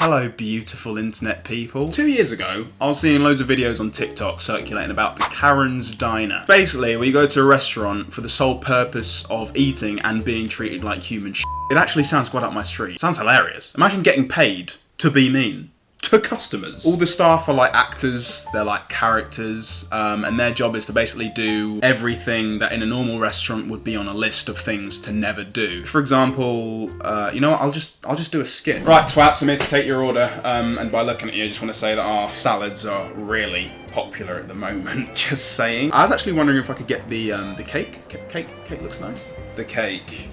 Hello beautiful internet people. 2 years ago, I was seeing loads of videos on TikTok circulating about the Karen's Diner. Basically, where you go to a restaurant for the sole purpose of eating and being treated like human shit. It actually sounds quite up my street. Sounds hilarious. Imagine getting paid to be mean. To customers. All the staff are like actors, they're like characters, and their job is to basically do everything that in a normal restaurant would be on a list of things to never do. For example, you know what, I'll just do a skit. Right, twats, I'm here to take your order, and by looking at you, I just want to say that our salads are really popular at the moment, just saying. I was actually wondering if I could get the cake. Cake looks nice. The cake.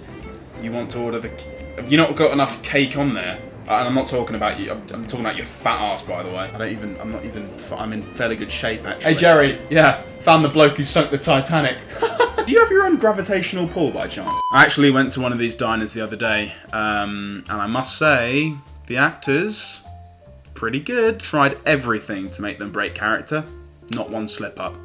You want to order the... Have you not got enough cake on there? And I'm not talking about you, I'm talking about your fat ass, by the way. I'm in fairly good shape, actually. Hey, Jerry, yeah, found the bloke who sunk the Titanic. Do you have your own gravitational pull, by chance? I actually went to one of these diners the other day, and I must say, the actors, pretty good. Tried everything to make them break character, not one slip up.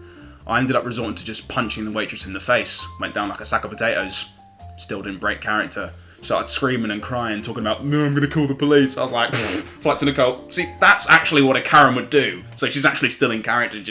I ended up resorting to just punching the waitress in the face, went down like a sack of potatoes, still didn't break character. Started screaming and crying, talking about, no, I'm gonna call the police. I was like, it's like to Nicole, see, that's actually what a Karen would do. So she's actually still in character.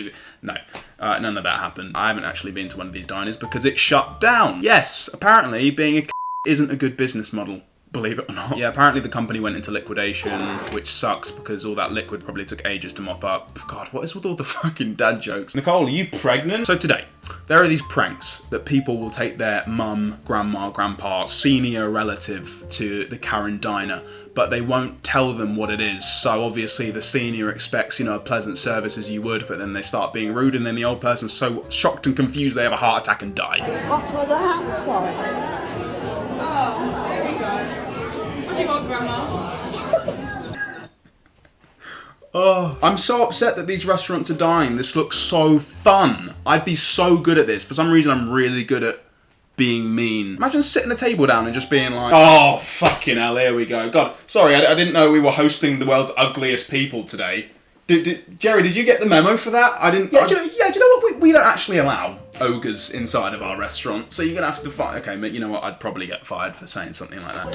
No, none of that happened. I haven't actually been to one of these diners because it shut down. Yes, apparently being a isn't a good business model. Believe it or not. Yeah, apparently the company went into liquidation, which sucks because all that liquid probably took ages to mop up. God, what is with all the fucking dad jokes? Nicole, are you pregnant? So today, there are these pranks that people will take their mum, grandma, grandpa, senior relative to the Karen Diner, but they won't tell them what it is. So obviously the senior expects, you know, a pleasant service as you would, but then they start being rude and then the old person's so shocked and confused they have a heart attack and die. What's all the hats for? What do you want, Grandma? Oh, I'm so upset that these restaurants are dying. This looks so fun. I'd be so good at this. For some reason, I'm really good at being mean. Imagine sitting a table down and just being like, oh, fucking hell, here we go. God, sorry, I didn't know we were hosting the world's ugliest people today. Jerry, did you get the memo for that? I didn't. Yeah, do you know what? We don't actually allow ogres inside of our restaurant, so you're gonna have to fight. Okay, mate, you know what? I'd probably get fired for saying something like that.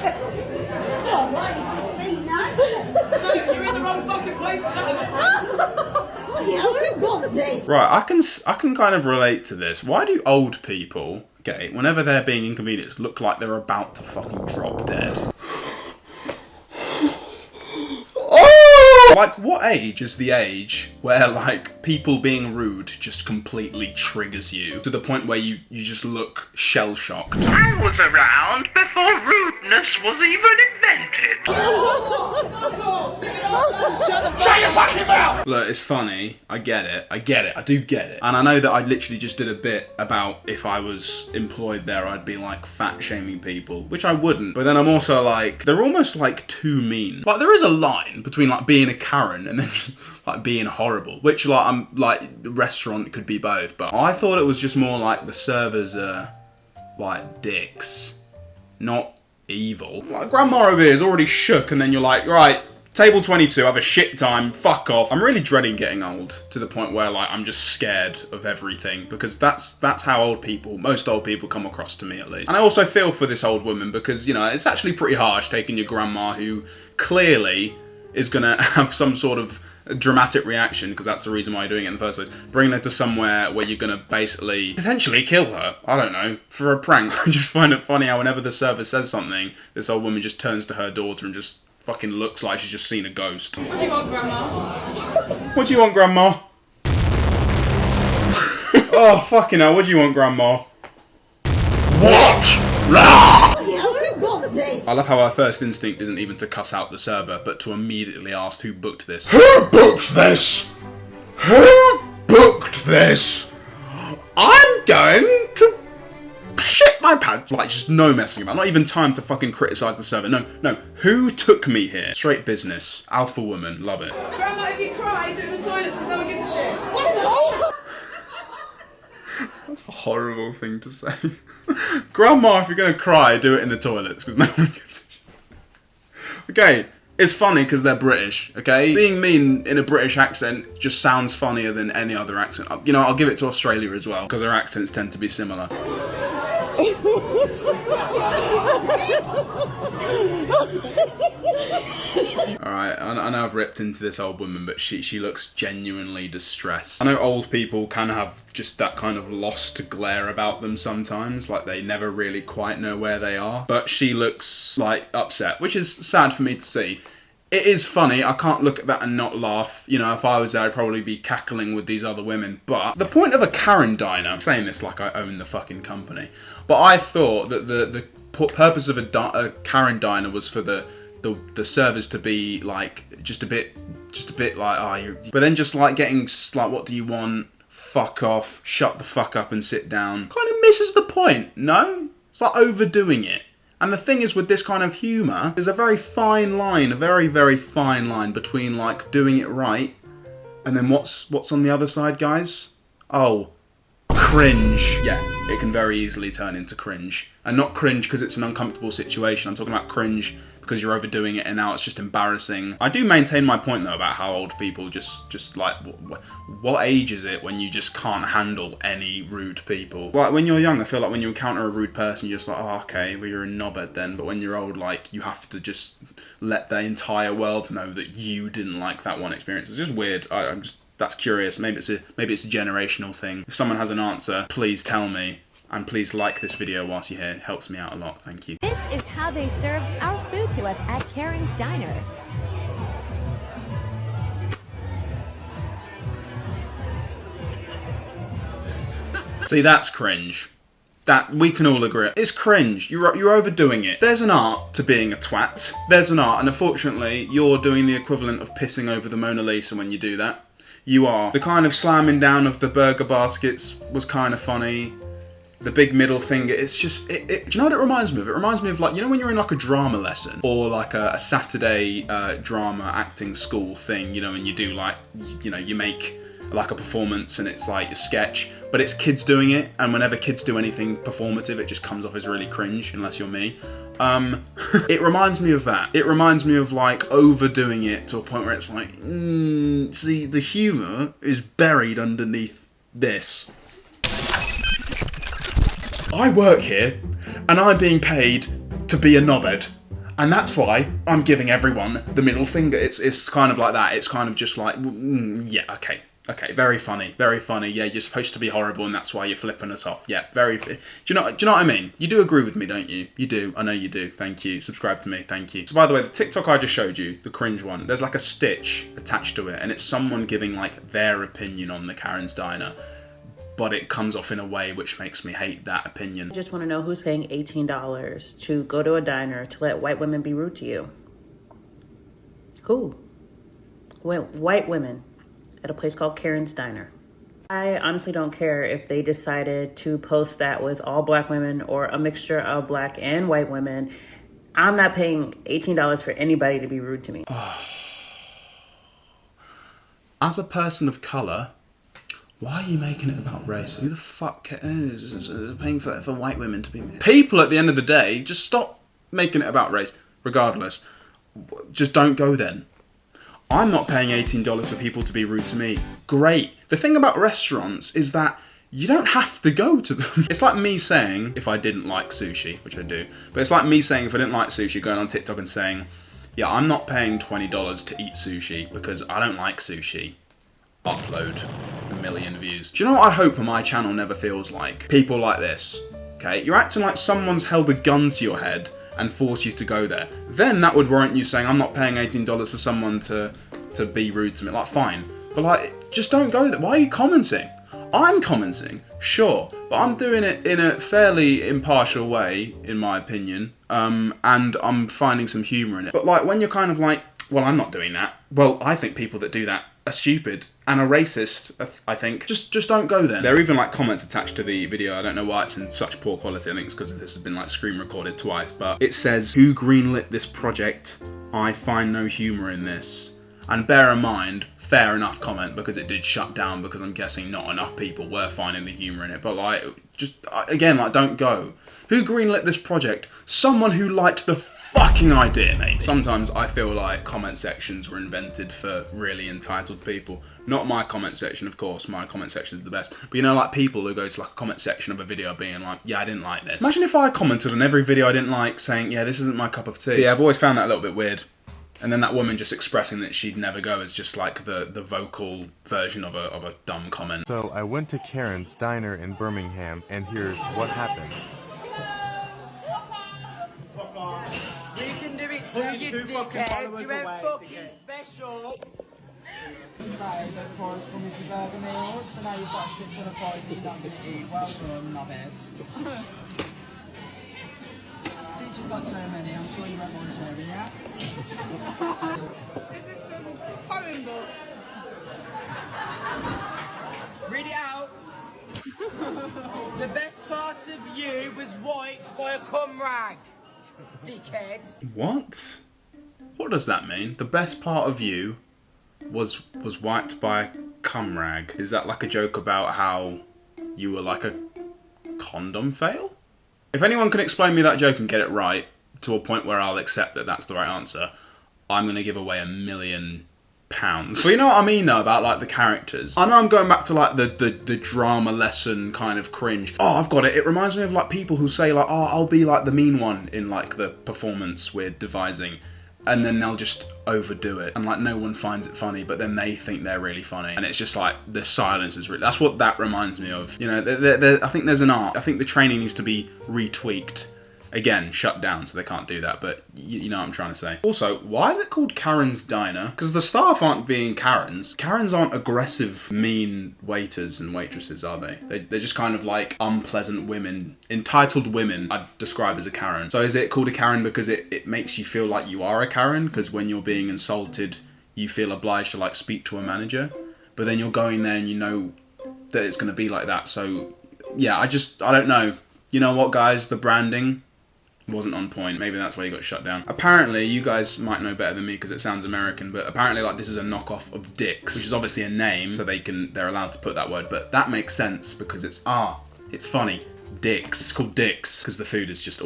No, you're in the wrong fucking place for that. Right, I can kind of relate to this. Why do old people, okay, whenever they're being inconvenienced, look like they're about to fucking drop dead? Like, what age is the age where, like, people being rude just completely triggers you to the point where you just look shell-shocked? I was around before rudeness was even invented. Shut your fucking mouth! Look, it's funny. I get it. I do get it. And I know that I literally just did a bit about if I was employed there, I'd be, like, fat-shaming people, which I wouldn't. But then I'm also, like, they're almost, like, too mean. Like, there is a line between, like, being a Karen and then just like being horrible, which like I'm like the restaurant could be both, but I thought it was just more like the servers are like dicks, not evil. Like grandma over here is already shook and then you're like, right, table 22, have a shit time, fuck off. I'm really dreading getting old to the point where like I'm just scared of everything because that's how most old people come across to me at least. And I also feel for this old woman because, you know, it's actually pretty harsh taking your grandma who clearly is gonna have some sort of dramatic reaction, because that's the reason why you're doing it in the first place. Bringing her to somewhere where you're gonna basically potentially kill her, I don't know, for a prank. I just find it funny how whenever the server says something, this old woman just turns to her daughter and just fucking looks like she's just seen a ghost. What do you want, Grandma? What do you want, Grandma? Oh, fucking hell, what do you want, Grandma? What? I love how our first instinct isn't even to cuss out the server, but to immediately ask who booked this. Who booked this? Who booked this? I'm going to shit my pants. Like, just no messing about. Not even time to fucking criticise the server. No. Who took me here? Straight business. Alpha woman. Love it. Grandma, if you cry, do it in the toilets because no one gives a shit. That's a horrible thing to say. Grandma, if you're going to cry, do it in the toilets, because no one gives a shit. Okay, it's funny because they're British, okay? Being mean in a British accent just sounds funnier than any other accent. You know, I'll give it to Australia as well, because their accents tend to be similar. Alright, I know I've ripped into this old woman, but she looks genuinely distressed. I know old people can have just that kind of lost glare about them sometimes, like they never really quite know where they are. But she looks, like, upset, which is sad for me to see. It is funny, I can't look at that and not laugh. You know, if I was there, I'd probably be cackling with these other women. But the point of a Karen diner, I'm saying this like I own the fucking company, but I thought that the purpose of a Karen diner was for the servers to be like just a bit like, oh, but then just like getting like, what do you want? Fuck off, shut the fuck up and sit down. Kind of misses the point, no? It's like overdoing it. And the thing is with this kind of humour, there's a very fine line, a very, very fine line between like doing it right and then what's on the other side, guys? Oh, cringe. Yeah, it can very easily turn into cringe. And not cringe because it's an uncomfortable situation. I'm talking about cringe because you're overdoing it and now it's just embarrassing. I do maintain my point though about how old people just like, what age is it when you just can't handle any rude people? Like when you're young, I feel like when you encounter a rude person, you're just like, oh, okay, well, you're a knobhead then. But when you're old, like, you have to just let the entire world know that you didn't like that one experience. It's just weird. I'm just, that's curious. Maybe it's a generational thing. If someone has an answer, please tell me. And please like this video whilst you're here. It helps me out a lot. Thank you. This is how they serve our food to us at Karen's Diner. See, that's cringe. That we can all agree. It's cringe. You're overdoing it. There's an art to being a twat. There's an art, and unfortunately, you're doing the equivalent of pissing over the Mona Lisa when you do that. You are. The kind of slamming down of the burger baskets was kind of funny. The big middle finger, it's just, do you know what it reminds me of? It reminds me of, like, you know when you're in like a drama lesson or like a Saturday drama acting school thing, you know, and you do like, you know, you make like a performance and it's like a sketch, but it's kids doing it, and whenever kids do anything performative, it just comes off as really cringe, unless you're me. It reminds me of that. It reminds me of like overdoing it to a point where it's like, see, the humour is buried underneath this. I work here, and I'm being paid to be a knobhead, and that's why I'm giving everyone the middle finger. It's kind of like that. It's kind of just like, yeah, okay, very funny, yeah, you're supposed to be horrible, and that's why you're flipping us off. Yeah, do you know what I mean? You do agree with me, don't you? You do, I know you do, thank you. Subscribe to me, thank you. So by the way, the TikTok I just showed you, the cringe one, there's like a stitch attached to it, and it's someone giving like their opinion on the Karen's Diner. But it comes off in a way which makes me hate that opinion. I just want to know who's paying $18 to go to a diner to let white women be rude to you. Who? White women at a place called Karen's Diner. I honestly don't care if they decided to post that with all black women or a mixture of black and white women. I'm not paying $18 for anybody to be rude to me. As a person of colour, why are you making it about race? Who the fuck is paying for white women to be... People, at the end of the day, just stop making it about race, regardless. Just don't go then. I'm not paying $18 for people to be rude to me. Great. The thing about restaurants is that you don't have to go to them. It's like me saying, if I didn't like sushi, which I do, but it's like me saying if I didn't like sushi, going on TikTok and saying, yeah, I'm not paying $20 to eat sushi because I don't like sushi. Upload 1 million views. Do you know what I hope my channel never feels like? People like this, okay? You're acting like someone's held a gun to your head and forced you to go there. Then that would warrant you saying, I'm not paying $18 for someone to be rude to me. Like, fine. But like, just don't go there. Why are you commenting? I'm commenting, sure, but I'm doing it in a fairly impartial way, in my opinion, and I'm finding some humour in it. But like, when you're kind of like, well, I'm not doing that. Well, I think people that do that are stupid and are racist, I think. Just don't go there. There are even like comments attached to the video. I don't know why it's in such poor quality. I think it's because this has been like screen recorded twice, but it says, who greenlit this project? I find no humour in this. And bear in mind, fair enough comment, because it did shut down because I'm guessing not enough people were finding the humour in it. But like, just, again, like, don't go. Who greenlit this project? Someone who liked the fucking idea, maybe. Sometimes I feel like comment sections were invented for really entitled people. Not my comment section, of course. My comment section is the best. But you know, like people who go to like a comment section of a video being like, yeah, I didn't like this. Imagine if I commented on every video I didn't like saying, yeah, this isn't my cup of tea. Yeah, I've always found that a little bit weird. And then that woman just expressing that she'd never go is just like the vocal version of a dumb comment. So I went to Karen's Diner in Birmingham, and here's what happened. We can do it too, you dickhead. You ain't fucking special. Say that fries come with your burger meals, so now you've got a shit ton of fries that you don't get to eat. Well done, knobheads. Since you've got so many, I'm sure you won't mind sharing, yeah? Read it out. The best part of you was wiped by a cum rag. Dickheads. What? What does that mean? The best part of you was wiped by a cum rag. Is that like a joke about how you were like a condom fail? If anyone can explain me that joke and get it right to a point where I'll accept that that's the right answer, I'm gonna give away £1 million. But you know what I mean though about like the characters? I know I'm going back to like the drama lesson kind of cringe. Oh, I've got it. It reminds me of like people who say like, oh, I'll be like the mean one in like the performance we're devising. And then they'll just overdo it. And like no one finds it funny, but then they think they're really funny. And it's just like the silence is really, that's what that reminds me of. You know, I think there's an art. I think the training needs to be retweaked. Again, shut down, so they can't do that, but you know what I'm trying to say. Also, why is it called Karen's Diner? Because the staff aren't being Karens. Karens aren't aggressive, mean waiters and waitresses, are they? They're just kind of like unpleasant women, entitled women I'd describe as a Karen. So is it called a Karen because it makes you feel like you are a Karen? Because when you're being insulted, you feel obliged to like speak to a manager? But then you're going there and you know that it's going to be like that. So yeah, I don't know. You know what, guys? The branding wasn't on point. Maybe that's why you got shut down. Apparently, you guys might know better than me because it sounds American, but apparently like this is a knockoff of Dick's, which is obviously a name, so they're allowed to put that word, but that makes sense because it's funny. Dick's. It's called Dick's because the food is just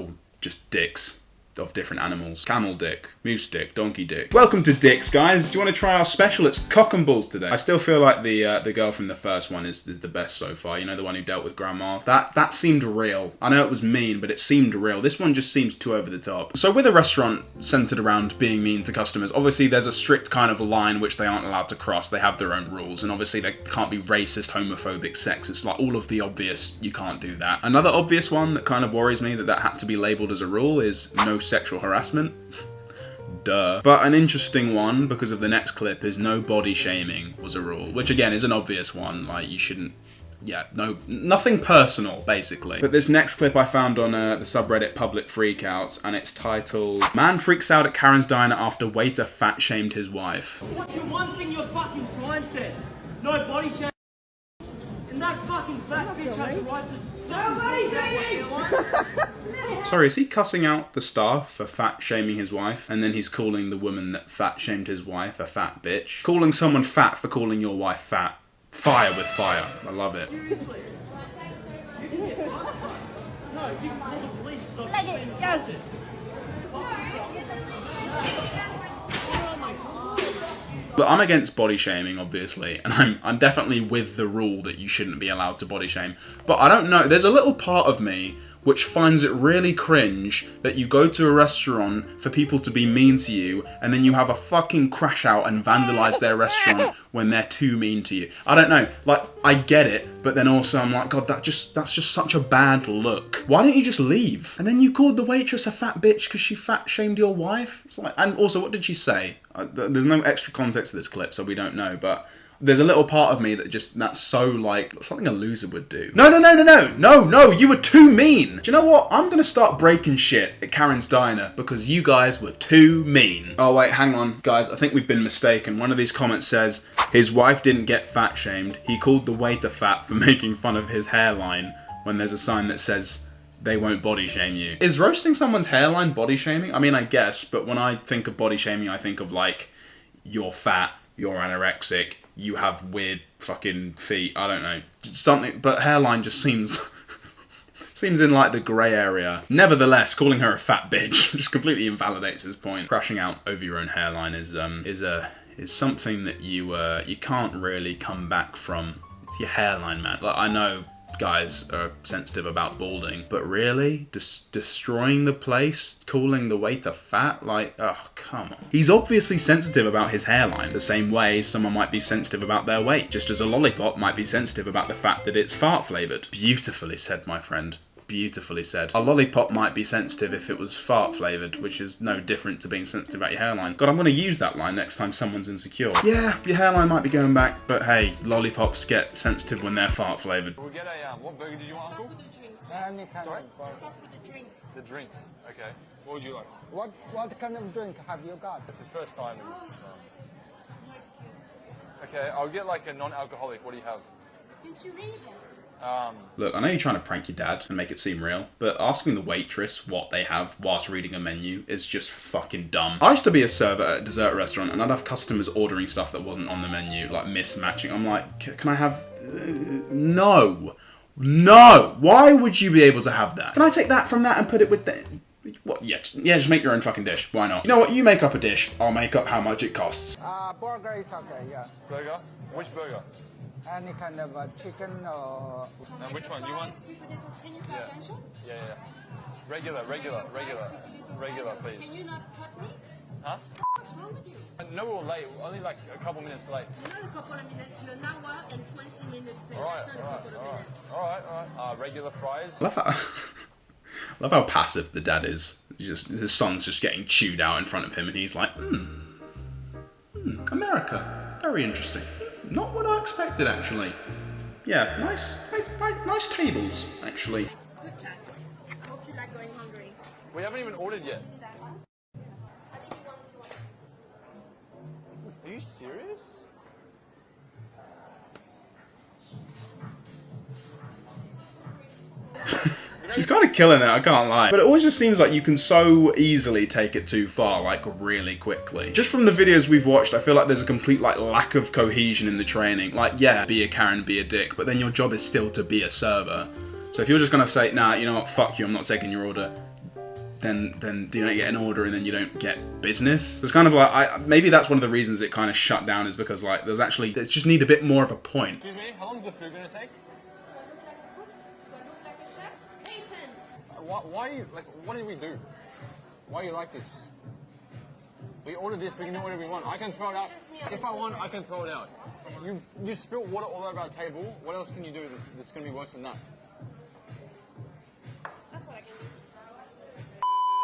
dicks of different animals. Camel dick, moose dick, donkey dick. Welcome to Dick's, guys. Do you want to try our special? It's cock and balls today. I still feel like the girl from the first one is the best so far. You know, the one who dealt with grandma. That seemed real. I know it was mean, but it seemed real. This one just seems too over the top. So with a restaurant centered around being mean to customers, obviously there's a strict kind of line which they aren't allowed to cross. They have their own rules, and obviously they can't be racist, homophobic, sexist, like all of the obvious. You can't do that. Another obvious one that kind of worries me that had to be labeled as a rule is no sexual harassment. Duh. But an interesting one, because of the next clip, is no body shaming was a rule, which again is an obvious one. Like, you shouldn't, nothing personal, basically. But this next clip I found on the subreddit Public Freakouts, and it's titled, Man freaks out at Karen's Diner after waiter fat shamed his wife. What's your one thing your fucking sign says? No body shaming. And that fucking fat bitch has the right to... Nobody shaming! Sorry, is he cussing out the staff for fat shaming his wife? And then he's calling the woman that fat shamed his wife a fat bitch? Calling someone fat for calling your wife fat. Fire with fire. I love it. Seriously? You can get fucked. No, you can call the police because I've been insulted. But I'm against body shaming, obviously, and I'm definitely with the rule that you shouldn't be allowed to body shame. But I don't know, there's a little part of me which finds it really cringe that you go to a restaurant for people to be mean to you, and then you have a fucking crash out and vandalize their restaurant when they're too mean to you. I don't know, like, I get it, but then also I'm like, God, that's just such a bad look. Why don't you just leave? And then you called the waitress a fat bitch because she fat shamed your wife? It's like, and also, what did she say? There's no extra context to this clip, so we don't know, but there's a little part of me that's so like something a loser would do. No, you were too mean. Do you know what? I'm gonna start breaking shit at Karen's Diner because you guys were too mean. Oh wait, hang on, guys, I think we've been mistaken. One of these comments says, his wife didn't get fat shamed. He called the waiter fat for making fun of his hairline when there's a sign that says, they won't body shame you. Is roasting someone's hairline body shaming? I mean, I guess, but when I think of body shaming, I think of like, you're fat, you're anorexic, you have weird fucking feet, I don't know, something, but hairline just seems in like the grey area. Nevertheless, calling her a fat bitch just completely invalidates his point. Crashing out over your own hairline is something that you can't really come back from. It's your hairline, man. Like, I know guys are sensitive about balding, but really? Destroying the place? Calling the waiter fat? Like, oh, come on. He's obviously sensitive about his hairline, the same way someone might be sensitive about their weight, just as a lollipop might be sensitive about the fact that it's fart flavoured. Beautifully said, my friend. Beautifully said. A lollipop might be sensitive if it was fart flavoured, which is no different to being sensitive about your hairline. God, I'm going to use that line next time someone's insecure. Yeah, your hairline might be going back, but hey, lollipops get sensitive when they're fart flavoured. We'll get a, what burger did you want, Uncle? Sorry? The drinks. Okay. What would you like? What kind of drink have you got? It's his first time. Okay, I'll get like a non-alcoholic. What do you have? Look, I know you're trying to prank your dad and make it seem real, but asking the waitress what they have whilst reading a menu is just fucking dumb. I used to be a server at a dessert restaurant and I'd have customers ordering stuff that wasn't on the menu, like mismatching. I'm like, can I have... No. No! Why would you be able to have that? Can I take that from that and put it with the... What? Yeah, just make your own fucking dish. Why not? You know what? You make up a dish. I'll make up how much it costs. Burger is okay, yeah. Burger? Which burger? Any kind of chicken or... which one? You want? Yeah. Regular, please. Can you not cut me? Huh? What's wrong with you? No, we're late. Only like a couple minutes late. Not a couple of minutes. You're an hour and 20 minutes late. Alright. Regular fries. Love how passive the dad is. His son's just getting chewed out in front of him and he's like, America. Very interesting. Not what I expected, actually. Yeah, nice tables, actually. Good chat. Hope you like going hungry. We haven't even ordered yet. Are you serious? She's kind of killing it, I can't lie. But it always just seems like you can so easily take it too far, like really quickly. Just from the videos we've watched, I feel like there's a complete like lack of cohesion in the training. Like, yeah, be a Karen, be a dick, but then your job is still to be a server. So if you're just gonna say, nah, you know what, fuck you, I'm not taking your order, then you don't get an order and then you don't get business. So it's kind of like, maybe that's one of the reasons it kind of shut down, is because like, there's just need a bit more of a point. Excuse me, how long is the food gonna take? Why you, like, what did we do? Why are you like this? We ordered this, we can do whatever we want. I can throw it out. If I want, I can throw it out. You spilt water all over our table. What else can you do that's going to be worse than that? That's what I can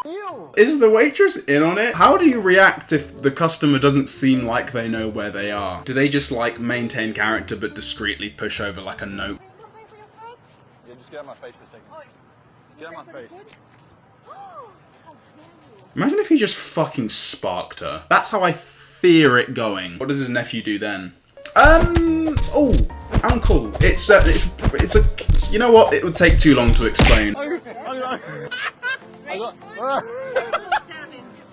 do. Is the waitress in on it? How do you react if the customer doesn't seem like they know where they are? Do they just like maintain character but discreetly push over like a note? Yeah, just get out of my face for a second. Get out of my face. Imagine if he just fucking sparked her. That's how I fear it going. What does his nephew do then? Oh, uncle. It's a, you know what? It would take too long to explain. Uncle,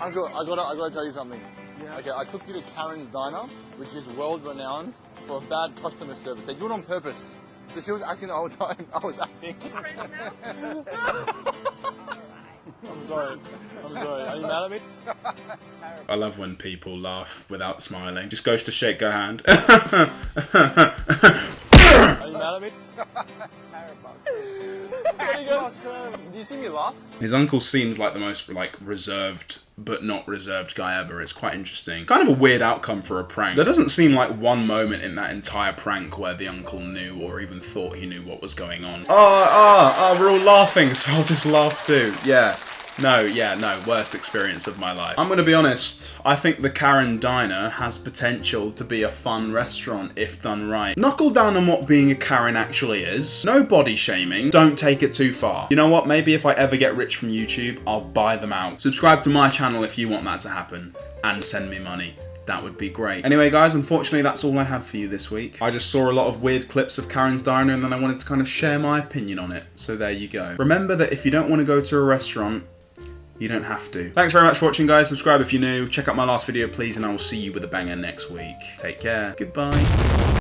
I gotta tell you something. Yeah. Okay, I took you to Karen's Diner, which is world renowned for bad customer service. They do it on purpose. So she was acting the whole time. I was acting. I'm sorry. Are you mad at me? I love when people laugh without smiling. Just goes to shake her hand. Are you mad at me? Do you see me laugh? His uncle seems like the most like reserved but not reserved guy ever. It's quite interesting. Kind of a weird outcome for a prank. There doesn't seem like one moment in that entire prank where the uncle knew or even thought he knew what was going on. Oh, we're all laughing, so I'll just laugh too. Yeah. No, worst experience of my life. I'm gonna be honest, I think the Karen Diner has potential to be a fun restaurant if done right. Knuckle down on what being a Karen actually is. No body shaming, don't take it too far. You know what, maybe if I ever get rich from YouTube, I'll buy them out. Subscribe to my channel if you want that to happen, and send me money. That would be great. Anyway guys, unfortunately that's all I have for you this week. I just saw a lot of weird clips of Karen's Diner and then I wanted to kind of share my opinion on it. So there you go. Remember that if you don't want to go to a restaurant, you don't have to. Thanks very much for watching guys. Subscribe if you're new. Check out my last video please and I will see you with a banger next week. Take care. Goodbye.